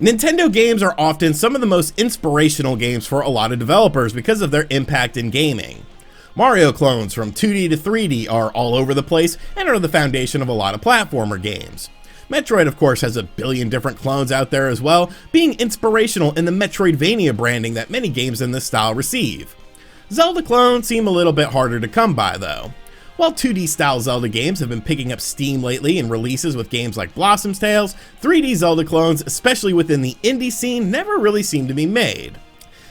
Nintendo games are often some of the most inspirational games for a lot of developers because of their impact in gaming. Mario clones from 2D to 3D are all over the place and are the foundation of a lot of platformer games. Metroid, of course, has a billion different clones out there as well, being inspirational in the Metroidvania branding that many games in this style receive. Zelda clones seem a little bit harder to come by though. While 2D style Zelda games have been picking up steam lately in releases with games like Blossom's Tales, 3D Zelda clones, especially within the indie scene, never really seem to be made.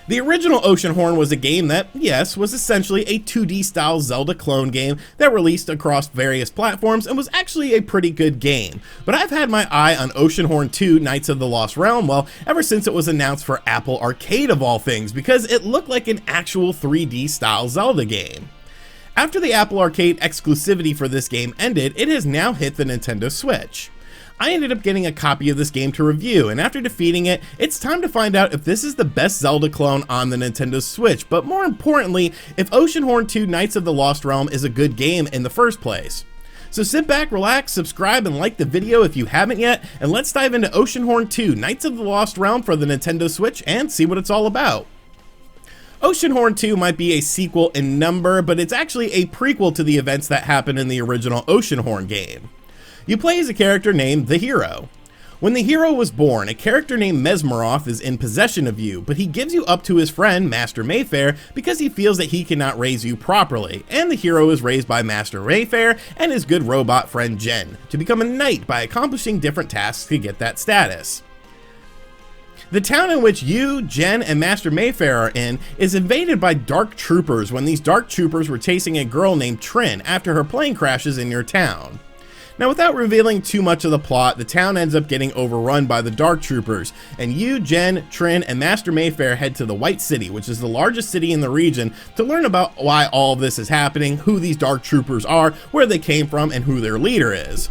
The original Oceanhorn was a game that, yes, was essentially a 2D style Zelda clone game that released across various platforms and was actually a pretty good game. But I've had my eye on Oceanhorn 2 Knights of the Lost Realm, well, ever since it was announced for Apple Arcade of all things, because it looked like an actual 3D style Zelda game. After the Apple Arcade exclusivity for this game ended, it has now hit the Nintendo Switch. I ended up getting a copy of this game to review, and after defeating it, it's time to find out if this is the best Zelda clone on the Nintendo Switch, but more importantly, if Oceanhorn 2 Knights of the Lost Realm is a good game in the first place. So sit back, relax, subscribe, and like the video if you haven't yet, and let's dive into Oceanhorn 2 Knights of the Lost Realm for the Nintendo Switch and see what it's all about. Oceanhorn 2 might be a sequel in number, but it's actually a prequel to the events that happened in the original Oceanhorn game. You play as a character named the Hero. When the Hero was born, a character named Mesmeroth is in possession of you, but he gives you up to his friend Master Mayfair because he feels that he cannot raise you properly, and the Hero is raised by Master Mayfair and his good robot friend Jen, to become a knight by accomplishing different tasks to get that status. The town in which you, Jen, and Master Mayfair are in is invaded by dark troopers when these dark troopers were chasing a girl named Trin after her plane crashes in your town. Now, without revealing too much of the plot, the town ends up getting overrun by the dark troopers, and you, Jen, Trin, and Master Mayfair head to the White City, which is the largest city in the region, to learn about why all of this is happening, who these dark troopers are, where they came from, and who their leader is.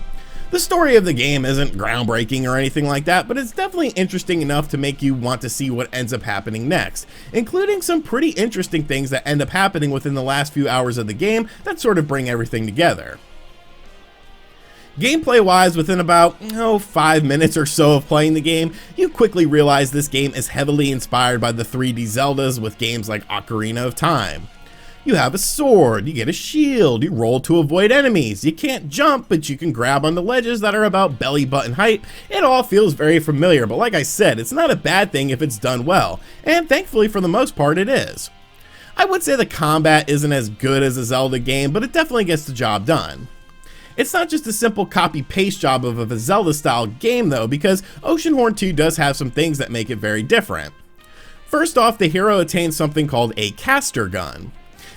The story of the game isn't groundbreaking or anything like that, but it's definitely interesting enough to make you want to see what ends up happening next, including some pretty interesting things that end up happening within the last few hours of the game that sort of bring everything together. Gameplay wise, within about 5 minutes or so of playing the game, you quickly realize this game is heavily inspired by the 3D Zeldas with games like Ocarina of Time. You have a sword, you get a shield, you roll to avoid enemies, you can't jump but you can grab onto ledges that are about belly button height. It all feels very familiar, but like I said, it's not a bad thing if it's done well, and thankfully for the most part it is. I would say the combat isn't as good as a Zelda game, but it definitely gets the job done. It's not just a simple copy-paste job of a Zelda-style game though, because Oceanhorn 2 does have some things that make it very different. First off, the hero attains something called a caster gun.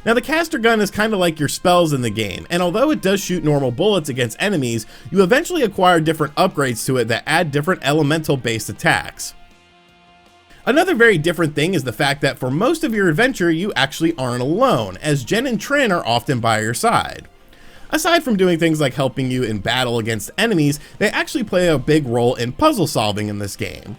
Now the caster gun is kind of like your spells in the game, and although it does shoot normal bullets against enemies, you eventually acquire different upgrades to it that add different elemental-based attacks. Another very different thing is the fact that for most of your adventure you actually aren't alone, as Jen and Trin are often by your side. Aside from doing things like helping you in battle against enemies, they actually play a big role in puzzle solving in this game.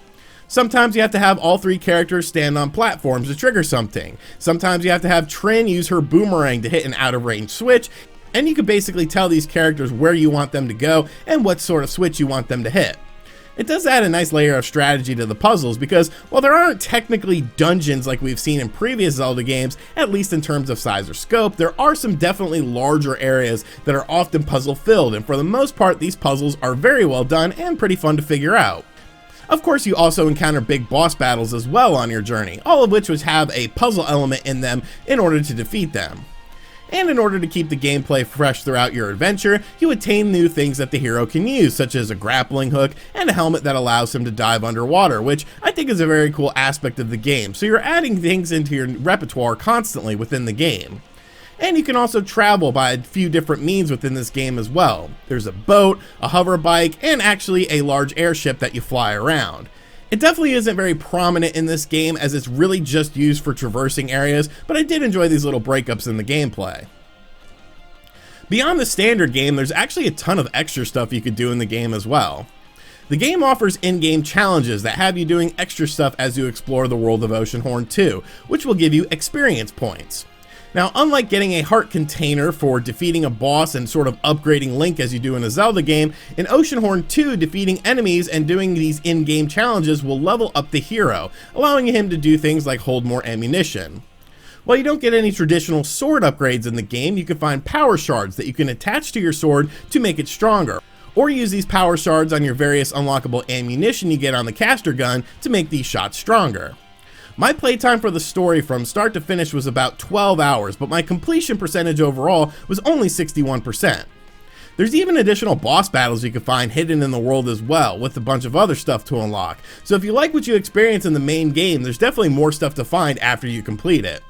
Sometimes you have to have all three characters stand on platforms to trigger something. Sometimes you have to have Trin use her boomerang to hit an out of range switch, and you can basically tell these characters where you want them to go and what sort of switch you want them to hit. It does add a nice layer of strategy to the puzzles because while there aren't technically dungeons like we've seen in previous Zelda games, at least in terms of size or scope, there are some definitely larger areas that are often puzzle filled, and for the most part these puzzles are very well done and pretty fun to figure out. Of course, you also encounter big boss battles as well on your journey, all of which would have a puzzle element in them in order to defeat them. And in order to keep the gameplay fresh throughout your adventure, you attain new things that the hero can use, such as a grappling hook and a helmet that allows him to dive underwater, which I think is a very cool aspect of the game, so you're adding things into your repertoire constantly within the game. And you can also travel by a few different means within this game as well. There's a boat, a hover bike, and actually a large airship that you fly around. It definitely isn't very prominent in this game as it's really just used for traversing areas, but I did enjoy these little breakups in the gameplay. Beyond the standard game, there's actually a ton of extra stuff you could do in the game as well. The game offers in-game challenges that have you doing extra stuff as you explore the world of Oceanhorn 2, which will give you experience points. Now, unlike getting a heart container for defeating a boss and sort of upgrading Link as you do in a Zelda game, in Oceanhorn 2, defeating enemies and doing these in-game challenges will level up the hero, allowing him to do things like hold more ammunition. While you don't get any traditional sword upgrades in the game, you can find power shards that you can attach to your sword to make it stronger, or use these power shards on your various unlockable ammunition you get on the caster gun to make these shots stronger. My playtime for the story from start to finish was about 12 hours, but my completion percentage overall was only 61%. There's even additional boss battles you can find hidden in the world as well, with a bunch of other stuff to unlock. So if you like what you experience in the main game, there's definitely more stuff to find after you complete it.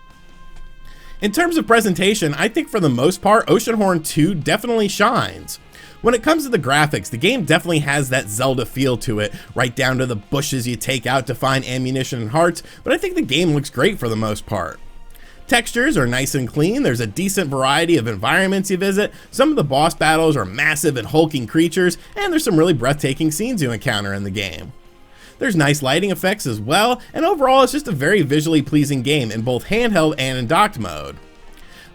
In terms of presentation, I think for the most part, Oceanhorn 2 definitely shines. When it comes to the graphics, the game definitely has that Zelda feel to it, right down to the bushes you take out to find ammunition and hearts, but I think the game looks great for the most part. Textures are nice and clean, there's a decent variety of environments you visit, some of the boss battles are massive and hulking creatures, and there's some really breathtaking scenes you encounter in the game. There's nice lighting effects as well, and overall it's just a very visually pleasing game in both handheld and in docked mode.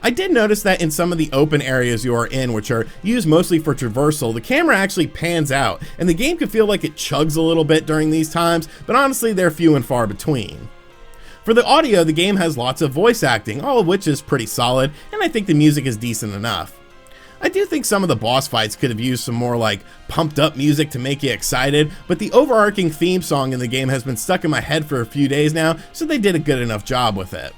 I did notice that in some of the open areas you are in, which are used mostly for traversal, the camera actually pans out, and the game can feel like it chugs a little bit during these times, but honestly they're few and far between. For the audio, the game has lots of voice acting, all of which is pretty solid, and I think the music is decent enough. I do think some of the boss fights could have used some more like pumped up music to make you excited, but the overarching theme song in the game has been stuck in my head for a few days now, so they did a good enough job with it.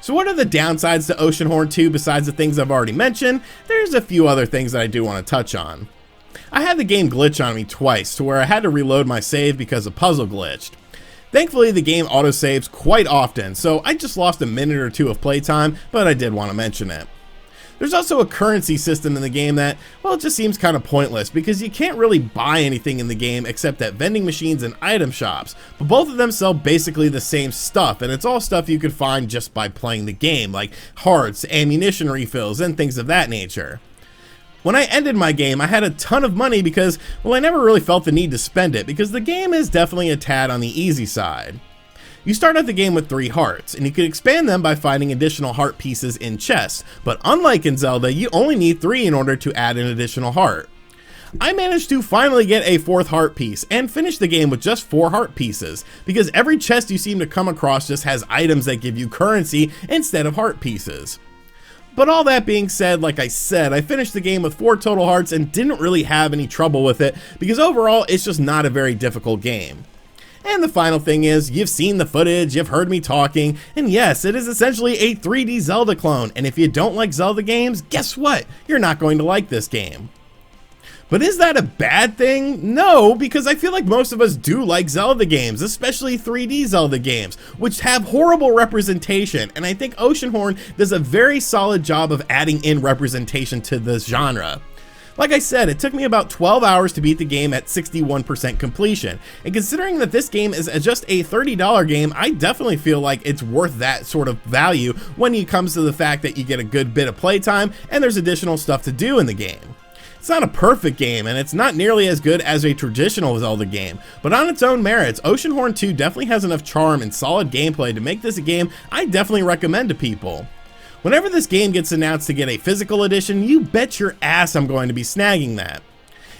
So what are the downsides to Oceanhorn 2 besides the things I've already mentioned? There's a few other things that I do want to touch on. I had the game glitch on me twice, to where I had to reload my save because a puzzle glitched. Thankfully the game autosaves quite often, so I just lost a minute or two of playtime, but I did want to mention it. There's also a currency system in the game that, well, it just seems kind of pointless because you can't really buy anything in the game except at vending machines and item shops, but both of them sell basically the same stuff, and it's all stuff you could find just by playing the game, like hearts, ammunition refills, and things of that nature. When I ended my game, I had a ton of money because, well, I never really felt the need to spend it because the game is definitely a tad on the easy side. You start out the game with 3 hearts, and you can expand them by finding additional heart pieces in chests, but unlike in Zelda, you only need 3 in order to add an additional heart. I managed to finally get a 4th heart piece, and finish the game with just 4 heart pieces, because every chest you seem to come across just has items that give you currency instead of heart pieces. But all that being said, like I said, I finished the game with 4 total hearts and didn't really have any trouble with it, because overall it's just not a very difficult game. And the final thing is, you've seen the footage, you've heard me talking, and yes, it is essentially a 3D Zelda clone, and if you don't like Zelda games, guess what? You're not going to like this game. But is that a bad thing? No, because I feel like most of us do like Zelda games, especially 3D Zelda games, which have horrible representation, and I think Oceanhorn does a very solid job of adding in representation to this genre. Like I said, it took me about 12 hours to beat the game at 61% completion, and considering that this game is just a $30 game, I definitely feel like it's worth that sort of value when it comes to the fact that you get a good bit of playtime and there's additional stuff to do in the game. It's not a perfect game, and it's not nearly as good as a traditional Zelda game, but on its own merits, Oceanhorn 2 definitely has enough charm and solid gameplay to make this a game I definitely recommend to people. Whenever this game gets announced to get a physical edition, you bet your ass I'm going to be snagging that.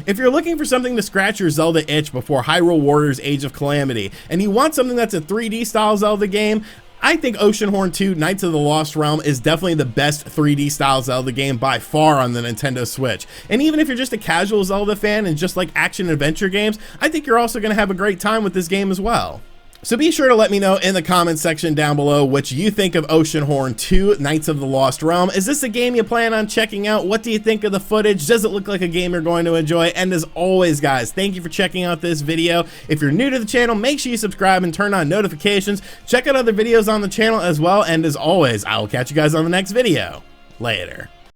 If you're looking for something to scratch your Zelda itch before Hyrule Warriors Age of Calamity, and you want something that's a 3D style Zelda game, I think Oceanhorn 2 Knights of the Lost Realm is definitely the best 3D style Zelda game by far on the Nintendo Switch. And even if you're just a casual Zelda fan and just like action adventure games, I think you're also going to have a great time with this game as well. So be sure to let me know in the comments section down below what you think of Oceanhorn 2 Knights of the Lost Realm. Is this a game you plan on checking out? What do you think of the footage? Does it look like a game you're going to enjoy? And as always, guys, thank you for checking out this video. If you're new to the channel, make sure you subscribe and turn on notifications. Check out other videos on the channel as well. And as always, I will catch you guys on the next video. Later.